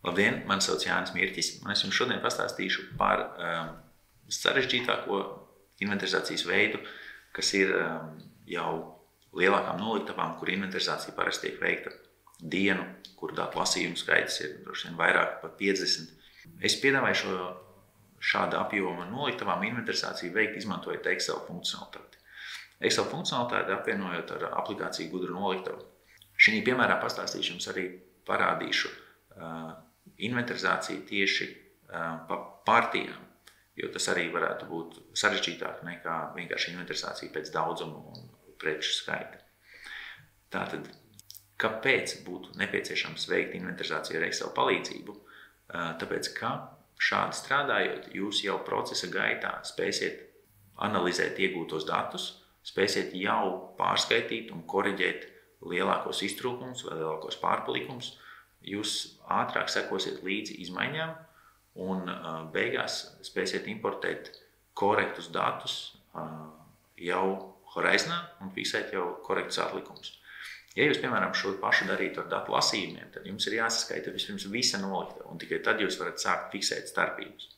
Labdien, mani sauc Jānis Mirķis, un es jums šodien pastāstīšu par sarežģītāko inventarizācijas veidu, kas ir jau lielākām noliktavām, kur inventarizācija parasti tiek veikta dienu, kur datu lasījumu skaits ir droši vien vairāk par 50. Es piedāvāju šāda apjoma noliktavām inventarizāciju veikt, izmantojot Excel funkcionalitāti. Excel funkcionalitāti apvienojot ar aplikāciju Gudra noliktavu. Šī piemērā pastāstīšu jums arī parādīšu inventarizāciju tieši pa partijām, jo tas arī varētu būt sarežģītāk nekā vienkārši inventarizācija pēc daudzuma un preču skaita. Tātad, kāpēc būtu nepieciešams veikt inventarizāciju ar Excel palīdzību? Tāpēc, ka šādi strādājot, jūs jau procesa gaitā spēsiet analizēt iegūtos datus, spēsiet jau pārskaitīt un koriģēt lielākos iztrūkumus vai lielākos pārpalikumus, jūs ātrāk sekosiet līdzi izmaiņām un beigās spēsiet importēt korektus datus jau Horizonā un fiksēt jau korektus atlikumus. Ja jūs, piemēram, šo pašu darītu ar datu lasījumiem, tad jums ir jāsaskaita vispirms visa noliktava, un tikai tad jūs varat sākt fiksēt starpības.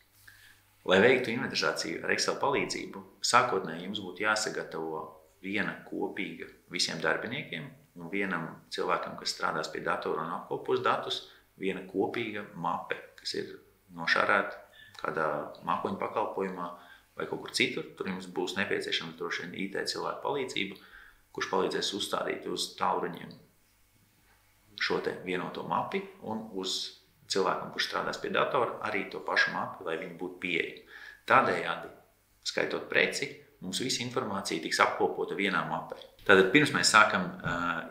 Lai veiktu inventarizāciju ar Excel palīdzību, sākotnēji jums būtu jāsagatavo viena kopīga visiem darbiniekiem un vienam cilvēkam, kas strādās pie datora un apkopos datus, viena kopīga mape, kas ir nošārēta kādā mākoņu pakalpojumā vai kaut kur citur. Tur jums būs nepieciešama droši vien IT cilvēku palīdzība, kurš palīdzēs uzstādīt uz tālruņiem šo te vienoto mapi un uz cilvēkam, kurš strādās pie datora, arī to pašu mapi, lai viņi būtu pieejami. Tādējādi, skaitot preci, mums visa informācija tiks apkopota vienā mapē. Tātad pirms mēs sākam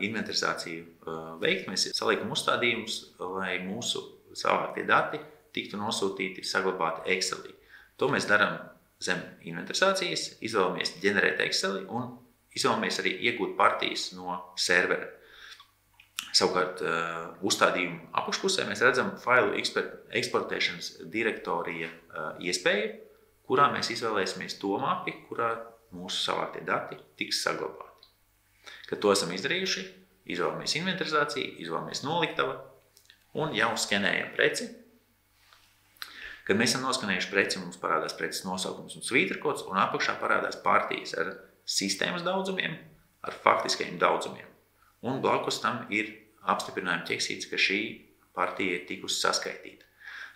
inventarizāciju veikt, mēs saliekam uzstādījumus, lai mūsu savāktie dati tiktu nosūtīti, saglabāti Excelī. To mēs darām zem inventarizācijas, izvēlamies ģenerēt Exceli un izvēlamies arī iegūt partijas no servera. Savukārt uzstādījumu apakšpusē mēs redzam failu eksportēšanas direktorija iespēju, kurā mēs izvēlēsimies to mapi, kurā mūsu savāktie dati tiks saglabāti. Kad to esam izdarījuši, izvēlamies inventarizāciju, izvēlamies noliktava un jau skenējam preci. Kad mēs esam noskanējuši preci, mums parādās preces nosaukums un svītrakods, un apakšā parādās partijas ar sistēmas daudzumiem, ar faktiskajiem daudzumiem. Un blakus tam ir apstiprinājuma ķeksīts, ka šī partija ir tikusi saskaitīta.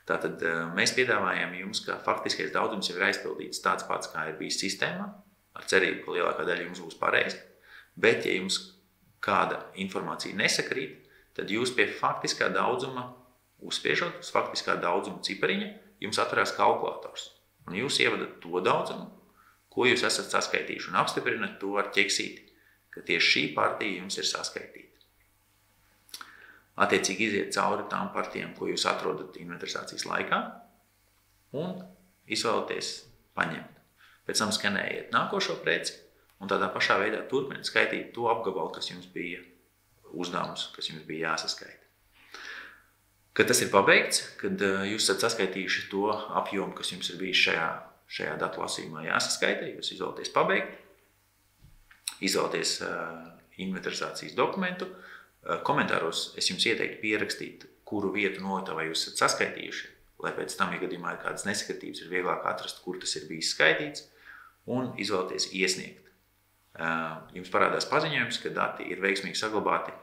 Tātad mēs piedāvājam jums, ka faktiskais daudzums jau ir aizpildīts tāds pats, kā ir bijis sistēmā, ar cerību, ka lielākā daļa jums būs pareiza. Bet, ja jums kāda informācija nesakrīt, tad jūs pie faktiskā daudzuma, uzspiežot uz faktiskā daudzuma cipariņa, jums atverās kalkulators. Un jūs ievadat to daudzumu, ko jūs esat saskaitījuši, un apstiprinat to ar ķeksīti, ka tieši šī partija jums ir saskaitīta. Attiecīgi iziet cauri tām partijām, ko jūs atrodat inventarizācijas laikā, un izvēlaties paņemt. Pēc tam skanējiet nākošo preci, un tādā pašā veidā turpiniet skaitīt to apgabalu, kas jums bija uzdevums, kas jums bija jāsaskaita. Kad tas ir pabeigts, kad jūs esat saskaitījuši to apjomu, kas jums ir bijis šajā datu lasījumā jāsaskaita, jūs izvēlaties pabeigt, izvēlaties inventarizācijas dokumentu. Komentāros es jums ieteiktu pierakstīt, kuru vietu noliktavā jūs esat saskaitījuši, lai pēc tam, ja gadījumā ir kādas nesakritības, ir vieglāk atrast, kur tas ir bijis skaitīts, un izvēlaties iesniegt. Jums parādās paziņojums, ka dati ir veiksmīgi saglabāti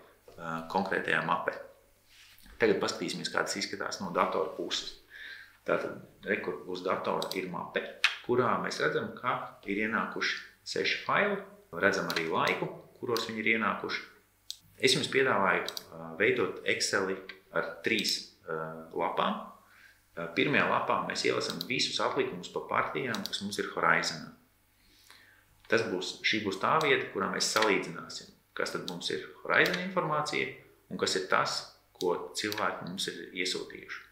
konkrētajā mapē. Tagad paskatīsimies, kā tas izskatās no datora puses. Tātad, rekur uz datora ir mape, kurā mēs redzam, ka ir ienākuši 6 faili, redzam arī laiku, kuros viņi ir ienākuši. Es jums piedāvāju veidot Exceli ar 3 lapām. Pirmajā lapā mēs ielasam visus atlikumus pa partijām, kas mums ir Horizonā. Šī būs tā vieta, kurā mēs salīdzināsim, kas tad mums ir Horizon informācija un kas ir tas, ko cilvēki mums ir iesūtījuši.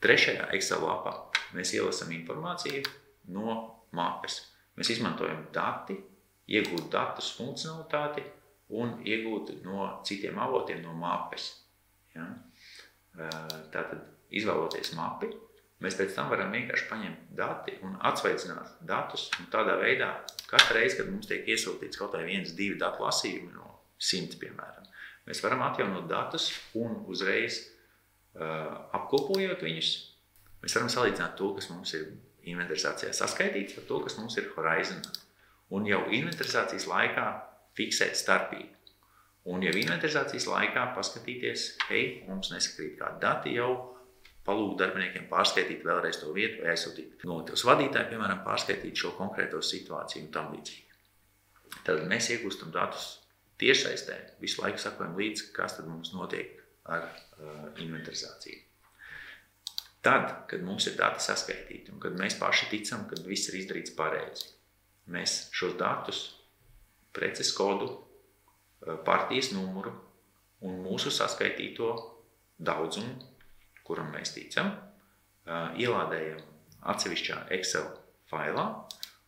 Trešajā Excel lapā mēs ielasam informāciju no mapes. Mēs izmantojam dati, iegūt datus funkcionalitāti un iegūt no citiem avotiem no mapes. Ja? Tātad, izvēloties mapi, mēs pēc tam varam vienkārši paņemt dati un atsveicināt datus. Un tādā veidā, katru reizi, kad mums tiek iesūtīts kaut vai 1-2 datu lasījumi no 100, piemēram, mēs varam atjaunot datus un uzreiz apkopojot viņus, mēs varam salīdzināt to, kas mums ir inventarizācijā saskaitīts, ar to, kas mums ir Horizonā. Un jau inventarizācijas laikā fiksēt starpību. Un jau inventarizācijas laikā paskatīties, hei, mums nesakrīt kādi dati jau, palūgt darbiniekiem pārskaitīt vēlreiz to vietu vai aizsūtīt noliktavas vadītāju, piemēram, pārskaitīt šo konkrēto situāciju un tam līdzīgi. Tad mēs iegūstam datus tiešsaistē, visu laiku sakojam līdzi, kas tad mums notiek ar inventarizāciju. Tad, kad mums ir dati saskaitīti un kad mēs paši ticam, kad viss ir izdarīts pareizi, mēs šos datus, preces kodu, partijas numuru un mūsu saskaitīto daudzumu, kuram mēs ticam, ielādējam atsevišķā Excel failā,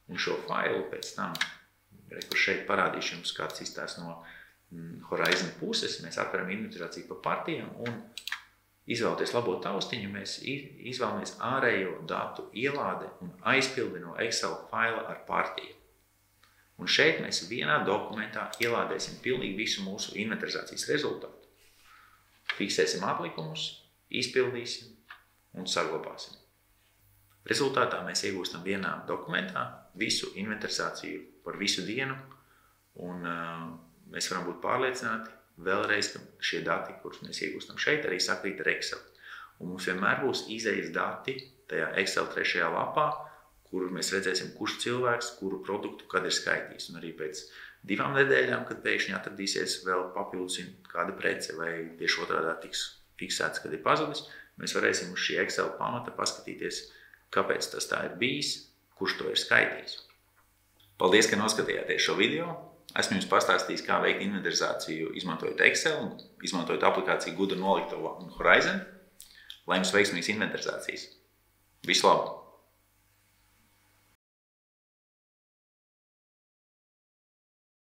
un šo failu pēc tam, kur šeit parādīšu jums, kāds izstās no Horizon puses, mēs atveram inventarizāciju pa partijām un izvēloties labo taustiņu, mēs izvēlamies ārējo datu ielāde un aizpildi no Excel faila ar partiju. Un šeit mēs vienā dokumentā ielādēsim pilnīgi visu mūsu inventarizācijas rezultātu. Fiksēsim atlikumus, izpildīsim un saglabāsim. Rezultātā mēs iegūstam vienā dokumentā visu inventarizāciju par visu dienu un mēs varam būt pārliecināti vēlreiz, ka šie dati, kurus mēs iegūstam šeit, arī sakrīt ar Excel. Un mums vienmēr būs izejas dati tajā Excel 3. lapā, kur mēs redzēsim, kurš cilvēks, kuru produktu, kad ir skaitījis. Un arī pēc 2 nedēļām, kad pēkšņi atradīsies vēl papildus kāda prece vai tieši otrādā tiks fiksēts, kad ir pazudis, mēs varēsim uz šī Excel pamata paskatīties, kāpēc tas tā ir bijis, kurš to ir skaitījis. Paldies, ka noskatījāties šo video. Esmu jums pastāstījis, kā veikt inventarizāciju izmantojot Excel un izmantojot aplikāciju Gudra noliktava un Horizon, lai jums veiksmīgas inventarizācijas. Visu labu!